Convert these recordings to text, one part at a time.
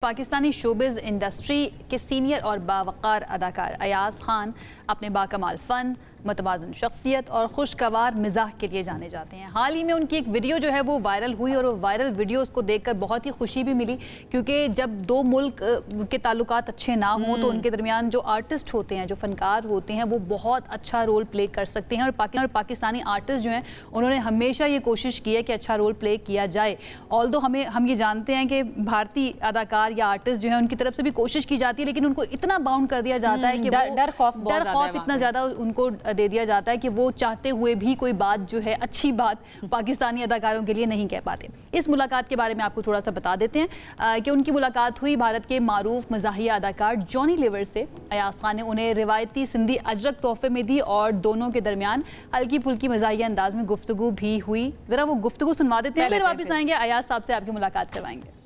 Pakistani showbiz industry के senior और बावकार अदाकार अयाज खान अपने बाकमाल फ़न, मतवाज़न शख्सियत और खुशगवार मिजाज के लिए जाने जाते हैं। हाल ही में उनकी एक वीडियो जो है वो वायरल हुई और वो वायरल वीडियोस को देखकर बहुत ही खुशी भी मिली, क्योंकि जब दो मुल्क के ताल्लुकात अच्छे ना हों तो उनके दरमियान जो आर्टिस्ट होते हैं, जो फनकार होते हैं, वो बहुत अच्छा रोल प्ले कर सकते हैं। और पाकिस्तानी आर्टिस्ट जो हैं उन्होंने हमेशा ये कोशिश की है कि अच्छा रोल प्ले किया जाए। ऑल्दो हम ये जानते हैं कि भारतीय अदाकार या आर्टिस्ट जो है उनकी तरफ से भी कोशिश की जाती है, लेकिन उनको इतना बाउंड कर दिया जाता है कि डर खौफ इतना ज़्यादा उनको दे दिया जाता है कि वो चाहते हुए भी कोई बात जो है, अच्छी बात पाकिस्तानी अदाकारों के लिए नहीं कह पाते। इस मुलाकात के बारे में आपको थोड़ा सा बता देते हैं कि उनकी मुलाकात हुई भारत के मारूफ मज़ाहिया अदाकार जॉनी लीवर से। अयाज खान ने उन्हें रिवायती सिंधी अजरक तोहफे में दी और दोनों के दरमियान हल्की फुल्की मज़ाहिया अंदाज में गुफ्तगू भी हुई। ज़रा वो गुफ्तगू सुनवा देते हैं, फिर वापस आएंगे, अयाज साहब से आपकी मुलाकात करवाएंगे।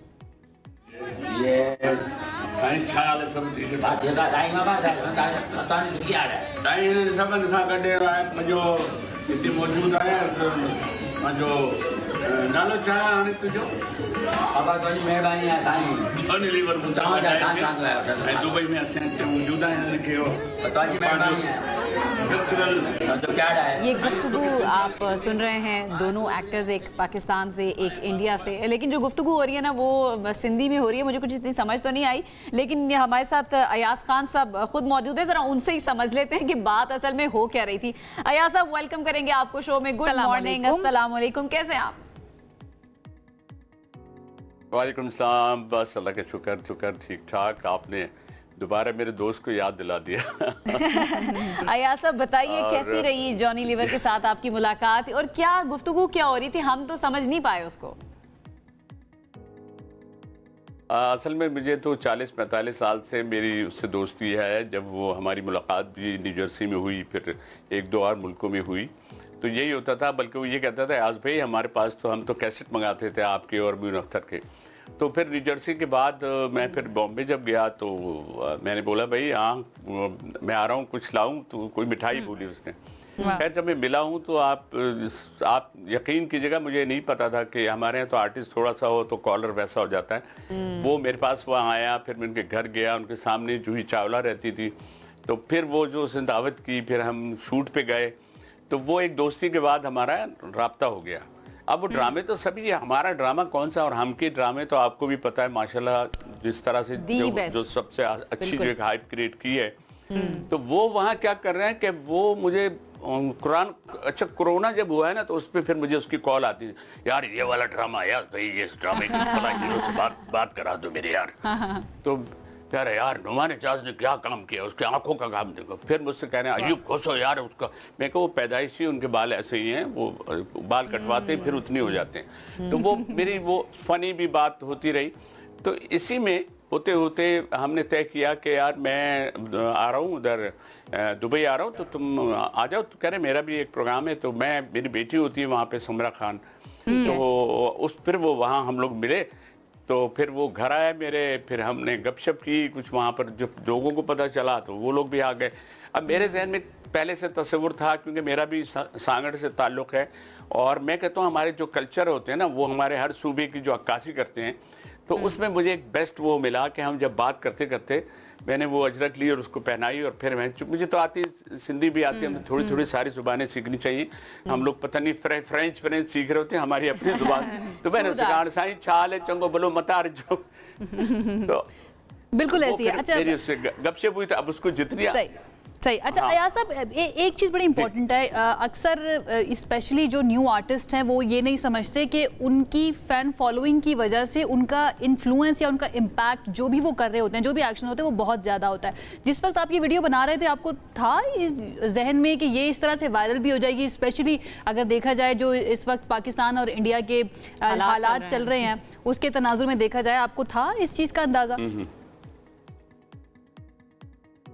मौजूद है नालो छा हाणे तुंहिंजो? बाबा तुंहिंजी महिरबानी आहे साईं। जॉनी लीवर ऐं दुबई में असां हिते मौजूद आहियूं, हिनखे तुंहिंजी महिरबानी है। कल्चरल क्या है ये गुफ्तगू आप सुन रहे हैं, दोनों एक्टर्स, एक पाकिस्तान से एक इंडिया से, लेकिन जो गुफ्तगू हो रही है ना वो सिंधी में हो रही है। मुझे कुछ इतनी समझ तो नहीं आई, लेकिन हमारे साथ अयाज खान साहब खुद मौजूद है, जरा उनसे ही समझ लेते हैं कि बात असल में हो क्या रही थी। अयाज साहब, वेलकम करेंगे आपको शो में। गुड मॉर्निंग, अस्सलाम वालेकुम, कैसे हैं आप? वालेकुम सलाम, बस अल्लाह का शुक्र ठीक ठाक। आपने दोबारा मेरे दोस्त को याद दिला दिया। अयाज साहब बताइए, कैसी रही जॉनी लीवर के साथ आपकी मुलाकात और क्या गुफ्तगू क्या हो रही थी? हम तो समझ नहीं पाए उसको। असल में मुझे तो 40-45 साल से मेरी उससे दोस्ती है। जब वो हमारी मुलाकात भी न्यू जर्सी में हुई, फिर 1-2 और मुल्कों में हुई, तो यही होता था। बल्कि वो ये कहता था, आज भाई हमारे पास तो हम तो कैसेट मंगाते थे आपके और म्यून अख्तर के। तो फिर न्यू जर्सी के बाद मैं फिर बॉम्बे जब गया तो मैंने बोला भाई हाँ मैं आ रहा हूँ, कुछ लाऊं? तो कोई मिठाई बोली उसने। खैर जब मैं मिला हूँ तो आप यकीन कीजिएगा, मुझे नहीं पता था कि हमारे यहाँ तो आर्टिस्ट थोड़ा सा हो तो कॉलर वैसा हो जाता है। वो मेरे पास वहाँ आया, फिर मैं उनके घर गया, उनके सामने जूही चावला रहती थी, तो फिर वो जो उसने दावत की, फिर हम शूट पे गए, तो वो एक दोस्ती के बाद हमारा राब्ता हो गया। अब वो ड्रामे तो सभी, हमारा ड्रामा कौन सा और हम के ड्रामे तो आपको भी पता है माशाल्लाह, जिस तरह से जो सबसे अच्छी जो एक हाइप क्रिएट की है। तो वो वहाँ क्या कर रहे हैं कि वो मुझे कुरान, अच्छा कोरोना जब हुआ है ना तो उस पर फिर मुझे उसकी कॉल आती है, यार ये वाला ड्रामा यार, भाई ये ड्रामे की फलां हीरो से बात करा दो मेरे यार। तो कह रहे यार नुमान एजाज ने क्या काम किया, उसकी आंखों का काम देखो। फिर मुझसे कह रहे हैं अयूब घोसो यार उसका। मैं कहूँ वो पैदाइशी उनके बाल ऐसे ही हैं, वो बाल कटवाते फिर उतने हो जाते हैं। तो वो मेरी वो फनी भी बात होती रही। तो इसी में होते होते हमने तय किया कि यार मैं आ रहा हूँ उधर दुबई आ रहा हूँ, तो तुम आ जाओ। तो कह रहे मेरा भी एक प्रोग्राम है, तो मेरी बेटी होती है वहाँ पे समरा खान, तो फिर वो वहाँ हम लोग मिले। तो फिर वो घर आया मेरे, फिर हमने गपशप की कुछ वहाँ पर, जो लोगों को पता चला तो वो लोग भी आ गए। अब मेरे जहन में पहले से तस्वुर था, क्योंकि मेरा भी सांगड़ से ताल्लुक़ है, और मैं कहता हूँ हमारे जो कल्चर होते हैं ना, वो हमारे हर सूबे की जो अक्कासी करते हैं, तो उसमें मुझे एक बेस्ट वो मिला कि हम जब बात करते करते मैंने वो अजरक ली और उसको पहनाई, और फिर मुझे तो आती सिंधी भी आती है, थोड़ी थोड़ी सारी जुबानें सीखनी चाहिए। हम लोग पता नहीं फ्रेंच सीख रहे होते हैं, हमारी अपनी जुबान। तो मैंने उससे कहा साईं छाल चंगो बोलो मतार जो। तो बिल्कुल ऐसी है। अच्छा, मेरी उससे गपशप हुई, तो अब उसको जितनी सही। अच्छा अयाज साहब, एक चीज़ बड़ी इंपॉर्टेंट है, अक्सर स्पेशली जो न्यू आर्टिस्ट हैं वो ये नहीं समझते कि उनकी फ़ैन फॉलोइंग की वजह से उनका इन्फ्लुएंस या उनका इम्पैक्ट जो भी वो कर रहे होते हैं, जो भी एक्शन होते हैं, वो बहुत ज़्यादा होता है। जिस वक्त आप ये वीडियो बना रहे थे, आपको था जहन में कि ये इस तरह से वायरल भी हो जाएगी, स्पेशली अगर देखा जाए जो इस वक्त पाकिस्तान और इंडिया के हालात चल रहे हैं उसके तनाजुर में देखा जाए, आपको था इस चीज़ का अंदाज़ा?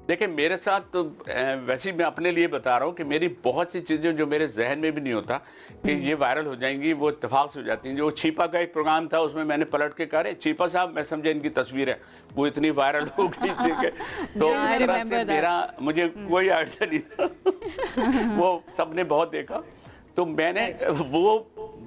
देखिए मेरे साथ तो वैसे ही मैं अपने लिए बता रहा हूँ कि मेरी बहुत सी चीज़ें जो मेरे जहन में भी नहीं होता कि ये वायरल हो जाएंगी, वो इत्तेफाक से हो जाती हैं। जो छिपा का एक प्रोग्राम था, उसमें मैंने पलट के कहा, छिपा साहब मैं समझे इनकी तस्वीर है, वो इतनी वायरल हो गई थी। तो इस तरह से मुझे कोई आइडिया नहीं था। वो सबने बहुत देखा, तो मैंने वो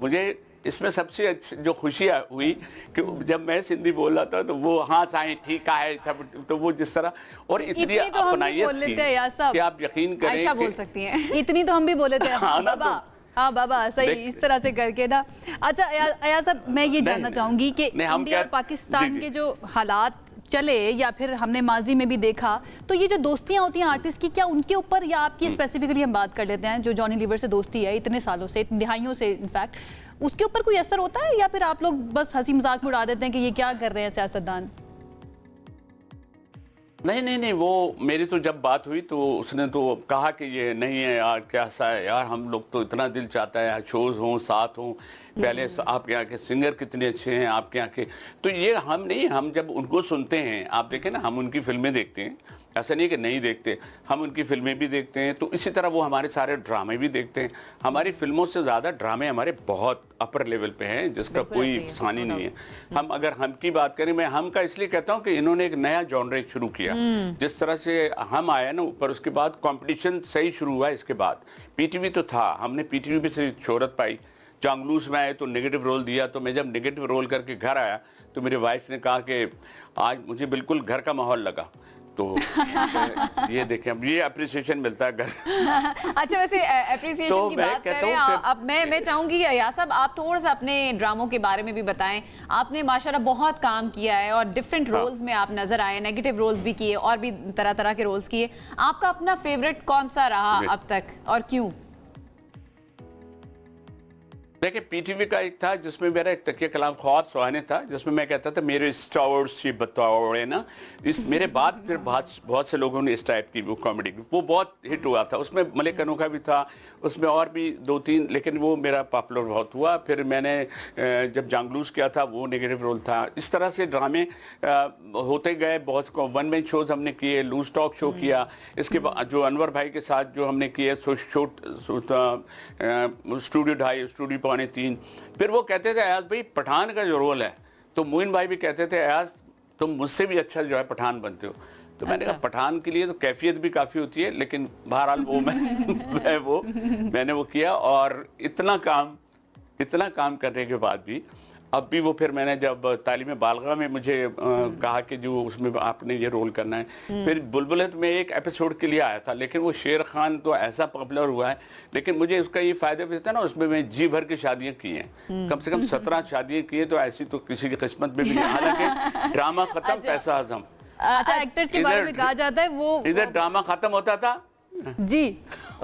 मुझे इसमें सबसे जो खुशी हुई कि जब मैं सिंधी बोल रहा था तो वो हाँ साईं ठीक है, तो वो जिस तरह और इतनी अपनाइयत थी कि आप यकीन करें बोल सकती हैं। इतनी तो हम भी बोले थे बाबा, हाँ बाबा सही, इस तरह से करके ना। अच्छा अयाज साहब, मैं ये जानना चाहूंगी कि इंडिया और पाकिस्तान के जो हालात चले या फिर हमने माजी में भी देखा, तो ये जो दोस्तियां होती हैं आर्टिस्ट की, क्या उनके ऊपर या आपकी स्पेसिफिकली हम बात कर लेते हैं, जो जॉनी लीवर से दोस्ती है इतने सालों से, इतनी दिहाइयों से इनफैक्ट, उसके ऊपर कोई असर होता है या फिर आप लोग बस हंसी मजाक में उड़ा देते हैं कि ये क्या कर रहे हैं सियासतदान? नहीं, वो मेरी तो जब बात हुई तो उसने तो कहा कि ये नहीं है यार, कैसा है यार, हम लोग तो इतना दिल चाहता है शोज हों, साथ हों, पहले आपके यहाँ के सिंगर कितने अच्छे हैं आपके यहाँ के, तो ये हम नहीं, हम जब उनको सुनते हैं, आप देखें ना, हम उनकी फिल्में देखते हैं, ऐसा नहीं कि नहीं देखते, हम उनकी फिल्में भी देखते हैं, तो इसी तरह वो हमारे सारे ड्रामे भी देखते हैं। हमारी फिल्मों से ज़्यादा ड्रामे हमारे बहुत अपर लेवल पे हैं, जिसका कोई सानी नहीं है। हम अगर हम की बात करें, मैं हम का इसलिए कहता हूँ कि इन्होंने एक नया जॉनर शुरू किया, जिस तरह से हम आया ना ऊपर, उसके बाद कंपटीशन सही शुरू हुआ। इसके बाद पीटीवी तो था, हमने पीटीवी पे से शोहरत पाई, चांगलूस में आए तो नेगेटिव रोल दिया, तो मैं जब नेगेटिव रोल करके घर आया तो मेरी वाइफ ने कहा कि आज मुझे बिल्कुल घर का माहौल लगा, तो ये देखें, अब ये अप्रिसिएशन मिलता है घर। अच्छा, वैसे अप्रिसिएशन तो की बात करें, अब मैं चाहूंगी अयाज साहब आप थोड़ा सा अपने ड्रामों के बारे में भी बताएं। आपने माशाल्लाह बहुत काम किया है और डिफरेंट रोल्स में आप नजर आए, नेगेटिव रोल्स भी किए और भी तरह तरह के रोल्स किए। आपका अपना फेवरेट कौन सा रहा अब तक और क्यों? देखिए, पीटीवी का एक था जिसमें मेरा एक तकिया कलाम ख्वाब सुहाने था, जिसमें मैं कहता था मेरे स्टार्स से बताओ ना, इस मेरे बाद फिर बहुत से लोगों ने इस टाइप की वो कॉमेडी, वो बहुत हिट हुआ था। उसमें मलिक अनोखा भी था, उसमें और भी 2-3, लेकिन वो मेरा पॉपुलर बहुत हुआ। फिर मैंने जब जांगलूस किया था वो नेगेटिव रोल था। इस तरह से ड्रामे होते गए, बहुत वन मैन शोज हमने किए, लूज टॉक शो किया, इसके बाद जो अनवर भाई के साथ जो हमने किए स्टूडियो 2.5, स्टूडियो 2.25, फिर वो कहते थे अयाज भाई पठान का जो रोल है, तो मोइन भाई भी कहते थे अयाज तुम मुझसे भी अच्छा जो है पठान बनते हो। तो मैंने कहा पठान के लिए तो कैफियत भी काफ़ी होती है, लेकिन बहरहाल वो मैंने वो किया। और इतना काम करने के बाद भी अब भी वो, फिर मैंने जब तालीम बालगा में मुझे कहा कि जो उसमें आपने ये रोल करना है, फिर बुलबुलत में एक एपिसोड के लिए आया था, लेकिन वो शेर खान तो ऐसा पॉपुलर हुआ है, लेकिन मुझे उसका ये फायदा भी था ना, उसमें मैं जी भर की शादियां की हैं, कम से कम 17 शादियां की है, तो ऐसी तो किसी की किस्मत में भी नहीं। हालांकि ड्रामा खत्म, पैसा हजम। अच्छा, एक्टर्स के बारे में कहा जाता है वो इधर ड्रामा खत्म होता था जी,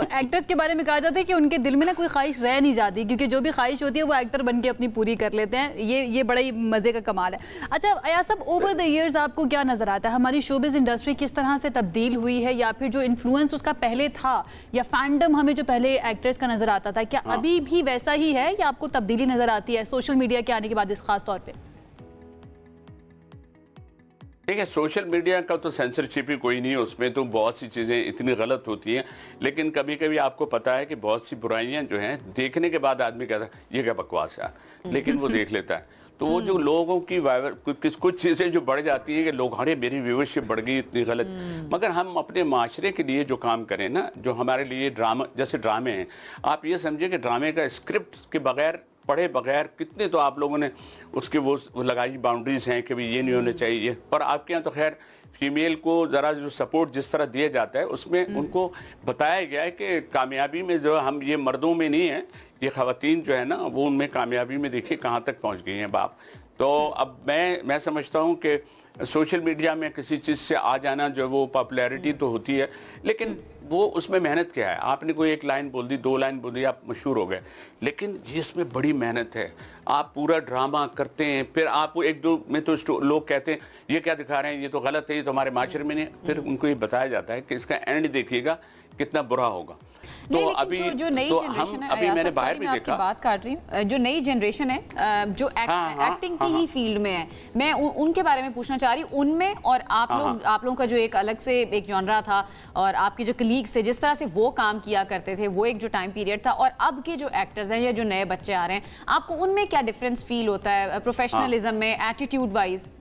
एक्टर्स के बारे में कहा जाता है कि उनके दिल में ना कोई ख्वाहिश रह नहीं जाती, क्योंकि जो भी ख्वाहिश होती है वो एक्टर बन के अपनी पूरी कर लेते हैं। ये बड़ा ही मज़े का कमाल है। अच्छा अयाज साहब, ओवर द ईयर्स आपको क्या नज़र आता है, हमारी शोबिज़ इंडस्ट्री किस तरह से तब्दील हुई है, या फिर जो इन्फ्लुएंस उसका पहले था, या फैंडम हमें जो पहले एक्टर्स का नज़र आता था, क्या अभी भी वैसा ही है या आपको तब्दीली नज़र आती है सोशल मीडिया के आने के बाद, इस खास तौर पर? ठीक है, सोशल मीडिया का तो सेंसरशिप ही कोई नहीं है, उसमें तो बहुत सी चीज़ें इतनी गलत होती हैं, लेकिन कभी कभी आपको पता है कि बहुत सी बुराइयां जो हैं देखने के बाद आदमी कहता है ये क्या बकवास है, लेकिन वो देख लेता है। तो वो जो लोगों की कुछ चीज़ें जो बढ़ जाती हैं कि लोग, अरे मेरी व्यूअरशिप बढ़ गई, इतनी गलत। मगर हम अपने माशरे के लिए जो काम करें ना, जो हमारे लिए ड्रामा, जैसे ड्रामे हैं, आप ये समझिए कि ड्रामे का स्क्रिप्ट के बगैर, पढ़े बगैर कितने तो आप लोगों ने उसके वो लगाई बाउंड्रीज हैं कि भाई ये नहीं होने चाहिए। पर आपके यहाँ तो खैर फीमेल को ज़रा जो सपोर्ट जिस तरह दिया जाता है, उसमें उनको बताया गया है कि कामयाबी में जो हम, ये मर्दों में नहीं है, ये ख़वातीन जो है ना, वो उनमें कामयाबी में देखिए कहाँ तक पहुँच गई हैं बाप। तो अब मैं समझता हूँ कि सोशल मीडिया में किसी चीज़ से आ जाना जो वो पॉपुलैरिटी तो होती है, लेकिन वो उसमें मेहनत क्या है। आपने कोई एक लाइन बोल दी, 2 लाइन बोल दी, आप मशहूर हो गए, लेकिन ये इसमें बड़ी मेहनत है। आप पूरा ड्रामा करते हैं, फिर आप 1-2 में तो लोग कहते हैं ये क्या दिखा रहे हैं, ये तो गलत है, ये तो हमारे माशरे में नहीं। फिर उनको ये बताया जाता है कि इसका एंड देखिएगा कितना बुरा होगा। तो अभी जो नई जनरेशन है, अभी मैंने बाहर भी देखा, बात काट रही हूँ, जो नई जनरेशन है जो एक्टिंग की ही फील्ड में है, मैं उनके बारे में पूछना चाह रही हूँ, उनमें और आप लोगों का जो एक अलग से एक जॉनरा था, और आपके जो कलीग्स थे जिस तरह से वो काम किया करते थे, वो एक जो टाइम पीरियड था, और अब के जो एक्टर्स हैं या जो नए बच्चे आ रहे हैं, आपको उनमें क्या डिफरेंस फील होता है प्रोफेशनलिज्म में, एटीट्यूड वाइज?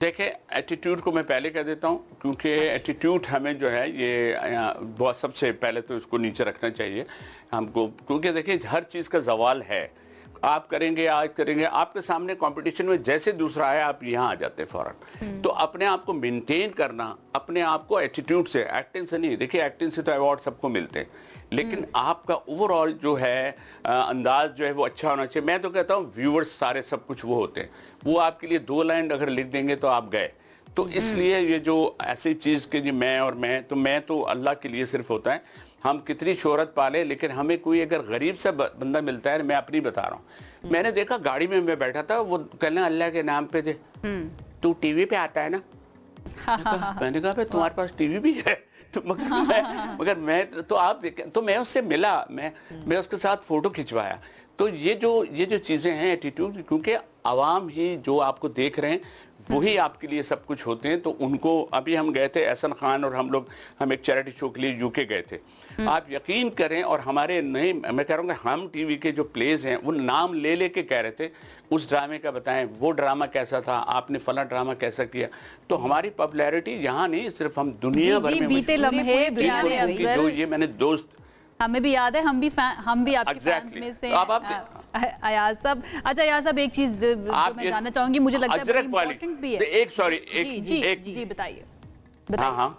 देखें, एटीट्यूड को मैं पहले कह देता हूँ, क्योंकि एटीट्यूड हमें जो है ये बहुत सबसे पहले तो इसको नीचे रखना चाहिए हमको, क्योंकि देखिए हर चीज़ का जवाल है। आप करेंगे, आज करेंगे, आपके सामने कंपटीशन में जैसे दूसरा आए आप यहाँ आ जाते हैं फौरन। तो अपने आप को मेंटेन करना, अपने आप को एटीट्यूड से, एक्टिंग से नहीं। देखिए एक्टिंग से तो अवार्ड सबको मिलते हैं, लेकिन आपका ओवरऑल जो है अंदाज जो है वो अच्छा होना चाहिए। मैं तो कहता हूँ व्यूअर्स सारे सब कुछ वो होते हैं, वो आपके लिए 2 लाइन अगर लिख देंगे तो आप गए। तो इसलिए ये जो ऐसी चीज़ के जी मैं तो अल्लाह के लिए सिर्फ होता है। हम कितनी शोहरत पाले, लेकिन हमें कोई अगर गरीब सा बंदा मिलता है, मैं अपनी बता रहा हूँ, मैंने देखा गाड़ी में मैं बैठा था, वो कहना अल्लाह के नाम पे थे, तू टीवी पे आता है ना। मैंने कहा भाई तुम्हारे पास टीवी भी है? तो मगर मैं तो आप देखें, तो मैं उससे मिला, मैं उसके साथ फोटो खिंचवाया। तो ये जो चीज़ें हैं एटीट्यूड, क्योंकि आवाम ही जो आपको देख रहे हैं वही आपके लिए सब कुछ होते हैं। तो उनको, अभी हम गए थे एहसन खान और हम एक चैरिटी शो के लिए यूके गए थे। आप यकीन करें, और हमारे नहीं, मैं कह रहा हूँ हम टीवी के जो प्लेज हैं वो नाम ले लेके कह रहे थे उस ड्रामे का बताएं, वो ड्रामा कैसा था, आपने फला ड्रामा कैसा किया। तो हमारी पॉपुलैरिटी यहाँ नहीं, सिर्फ हम दुनिया भर में बीते लम्हे, जो ये मैंने दोस्त, हमें भी याद है, हम भी आपके फैंस में से। अब आप अयाज साहब, अच्छा अयाज साहब, एक चीज जो मैं जानना चाहूंगी, मुझे लगता है अजरक वाली, भी है। जी बताइए। हाँ,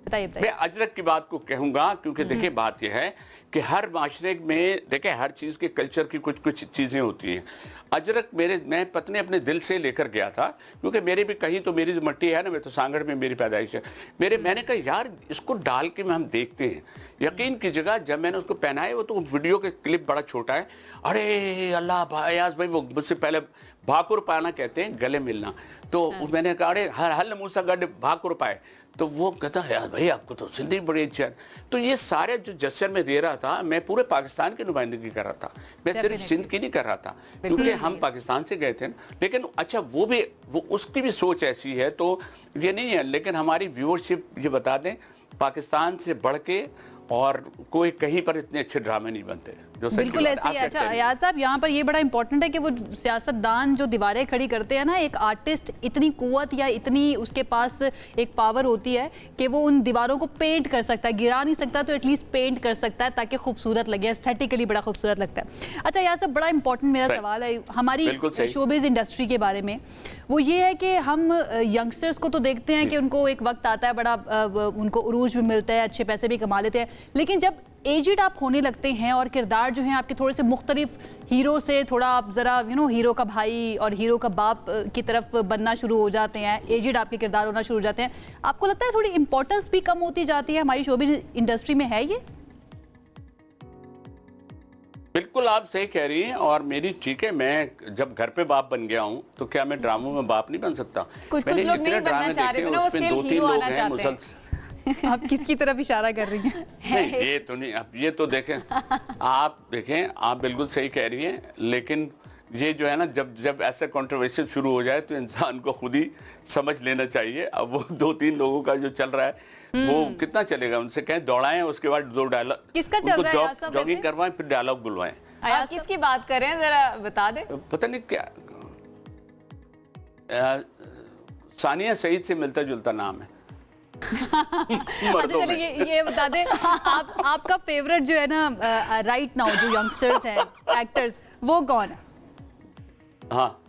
बताइए। मैं अजरक की बात को कहूंगा, क्योंकि देखिए बात यह है कि हर माशरे में देखिए हर चीज़ के कल्चर की कुछ चीज़ें होती हैं। अजरक मैं पत्नी अपने दिल से लेकर गया था, क्योंकि मेरे भी कहीं तो मेरी मट्टी है ना, मैं तो सांगड़ में मेरी पैदाइश है। मैंने कहा यार इसको डाल के हम देखते हैं। यकीन की जगह जब मैंने उसको पहनाया, वो तो वीडियो के क्लिप बड़ा छोटा है, अरे अल्लाह अयाज भाई, वो मुझसे पहले भाकुर पाना कहते हैं, गले मिलना। तो मैंने कहा अरे हल मूसा गढ़ भाकुर पाए, तो वो कहता है यार भाई आपको तो सिंधी बड़ी अच्छी है। तो ये सारे जो जश्न में दे रहा था, मैं पूरे पाकिस्तान की नुमाइंदगी कर रहा था, मैं सिर्फ सिंध की नहीं कर रहा था, क्योंकि हम पाकिस्तान से गए थे। लेकिन अच्छा वो उसकी भी सोच ऐसी है, तो ये नहीं है। लेकिन हमारी व्यूअरशिप ये बता दें, पाकिस्तान से बढ़ के और कोई कहीं पर इतने अच्छे ड्रामे नहीं बनते जो बिल्कुल ऐसे ही। अच्छा अयाज साहब, यहाँ पर ये बड़ा इंपॉर्टेंट है कि वो सियासतदान जो दीवारें खड़ी करते हैं ना, एक आर्टिस्ट इतनी कुव्वत या इतनी उसके पास एक पावर होती है कि वो उन दीवारों को पेंट कर सकता है, गिरा नहीं सकता तो एटलीस्ट पेंट कर सकता है, ताकि खूबसूरत लगे, एस्थेटिकली बड़ा खूबसूरत लगता है। अच्छा अयाज साहब, बड़ा इंपॉर्टेंट मेरा सवाल है हमारी शोबिज इंडस्ट्री के बारे में, वो ये है कि हम यंगस्टर्स को तो देखते हैं कि उनको एक वक्त आता है, बड़ा उनको उरूज भी मिलता है, अच्छे पैसे भी कमा लेते हैं, लेकिन जब एजिड आप होने लगते हैं और किरदार जो हैं आपके थोड़े से मुख्तलिफ, हीरो से थोड़ा आप ज़रा हीरो का भाई और हीरो का बाप की तरफ बनना शुरू हो जाते हैं, एजिड आपके किरदार होना शुरू हो जाते हैं, आपको लगता है थोड़ी इंपॉर्टेंस भी कम होती जाती है हमारी शोबिज़ इंडस्ट्री में, है ये? बिल्कुल आप सही कह रही हैं, और मेरी ठीक है, मैं जब घर पे बाप बन गया हूँ तो क्या मैं ड्रामों में बाप नहीं बन सकता? मैंने इतने ड्रामे देखे, उसमें 2-3 लोग हैं मुसलसल। आप किसकी तरफ इशारा कर रही हैं? नहीं ये तो नहीं, अब ये तो देखें, आप बिल्कुल सही कह रही हैं, लेकिन ये जो है ना, जब ऐसा कंट्रोवर्सी शुरू हो जाए तो इंसान को खुद ही समझ लेना चाहिए। अब वो 2-3 लोगों का जो चल रहा है वो कितना चलेगा, उनसे कहें दौड़ाएं, उसके बाद 2 डायलॉग, किसका चल रहा है, जॉगिंग करवाएं, फिर डायलॉग बुलवाएं। आप किसकी बात कर रहे हैं, जरा बता दें। पता नहीं क्या, सानिया सईद से मिलता जुलता नाम है। अच्छा चलिए ये बता दें, आपका फेवरेट जो है ना राइट नाउ जो यंगस्टर्स हैं एक्टर्स, वो कौन है? हाँ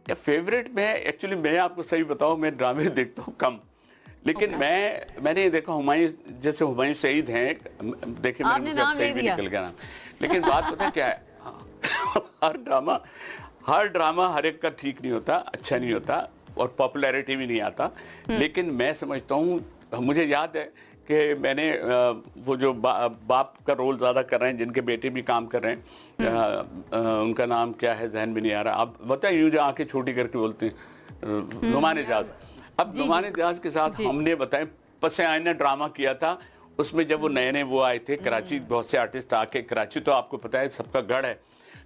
फेवरेट में एक्चुअली मैं आपको सही बताऊं, मैं ड्रामे देखता हूँ कम, लेकिन मैंने देखा हुमायूं सईद हैं, देखिए मेरे सही भी निकल गया नाम, लेकिन बात पता क्या है, हर ड्रामा हर एक का ठीक नहीं होता, अच्छा नहीं होता, और पॉपुलैरिटी भी नहीं आता। लेकिन मैं समझता हूँ, मुझे याद है कि मैंने वो जो बाप का रोल ज़्यादा कर रहे हैं, जिनके बेटे भी काम कर रहे हैं, उनका नाम क्या है जहन में नहीं आ रहा, आप बताइए, यूँ जो आंखें छोटी करके बोलते हैं, नुमान एजाज। अब नुमान एजाज के साथ हमने बताए पसे आईना ड्रामा किया था, उसमें जब वो नए वो आए थे कराची, बहुत से आर्टिस्ट आके, कराची तो आपको पता है सबका गढ़ है,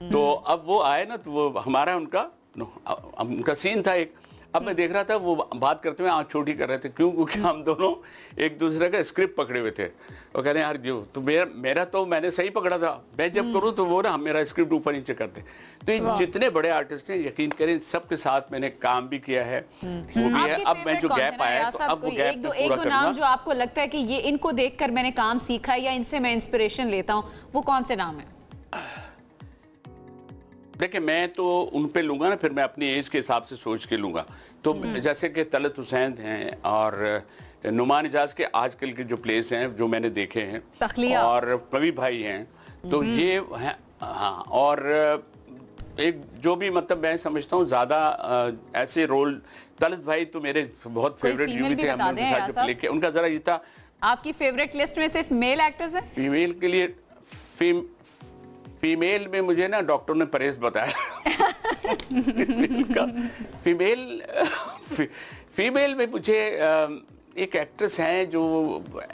तो अब वो आए ना, तो वो हमारा उनका सीन था एक, अब मैं देख रहा था वो बात करते हुए आंख छोटी कर रहे थे, क्यों? क्योंकि हम दोनों एक दूसरे का स्क्रिप्ट पकड़े हुए थे। वो कह रहे हैं यार जो तो मेरा तो मैंने सही पकड़ा था, मैं जब करूँ तो वो ना मेरा स्क्रिप्ट ऊपर नीचे करते। तो ये जितने बड़े आर्टिस्ट हैं, यकीन करें सबके साथ मैंने काम भी किया है, वो भी है। अब मैं जो गैप आया है तो अब वो गैप मैं पूरा करूंगा। नाम जो आपको लगता है कि ये इनको देखकर मैंने काम सीखा या इनसे मैं इंस्पिरेशन लेता हूँ, वो कौन से नाम है? देखिए मैं तो उन पे लूंगा ना, फिर मैं अपनी एज के हिसाब से सोच के लूंगा। तो जैसे कि तलत हुसैन हैं और नुमान इजाज के आजकल के जो प्लेस हैं जो मैंने देखे हैं, और पवी भाई हैं, तो ये हैं। हाँ, और एक जो भी मतलब मैं समझता हूँ ज्यादा ऐसे रोल, तलत भाई तो मेरे बहुत फेवरेट भी थे, हमने उनके साथ जो प्ले किया उनका जरा ये था। आपकी फेवरेट लिस्ट में सिर्फ मेल एक्टर्स हैं? फीमेल के लिए फीमेल में मुझे ना डॉक्टर ने परहेज बताया। फीमेल में मुझे एक एक्ट्रेस हैं जो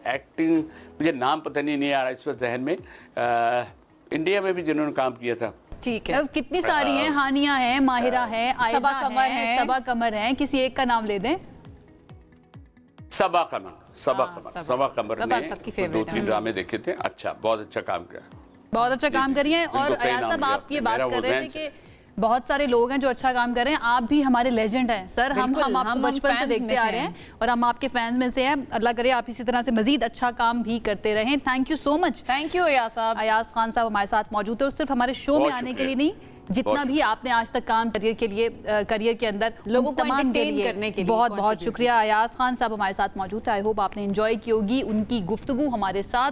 एक्टिंग, मुझे नाम पता नहीं आ रहा इस वक्त जहन में, इंडिया में भी जिन्होंने काम किया था। ठीक है, कितनी सारी हैं, हानिया है, माहिरा है, सबा कमर है, सबा कमर है, किसी एक का नाम ले दें। सबा कमर ने 2-3 ड्रामे देखे थे, अच्छा बहुत अच्छा काम किया, बहुत अच्छा काम करिए। और अयाज साहब आप ये बात कर रहे थे कि बहुत सारे लोग हैं जो अच्छा काम कर रहे हैं, आप भी हमारे लेजेंड हैं सर। हम आपको बचपन से देखते आ रहे हैं और हम आपके फैंस में से हैं। अल्लाह करे आप इसी तरह से मजीद अच्छा काम भी करते रहें। Thank you so much. Thank you Ayaz साहब। अयाज खान साहब हमारे साथ मौजूद है, और सिर्फ हमारे शो में आने के लिए नहीं, जितना भी आपने आज तक काम करियर के अंदर लोगों को एंटरटेन करने के लिए बहुत बहुत शुक्रिया। अयाज खान साहब हमारे साथ मौजूद है। आई होप आपने एंजॉय की होगी उनकी गुफ्तगू हमारे साथ।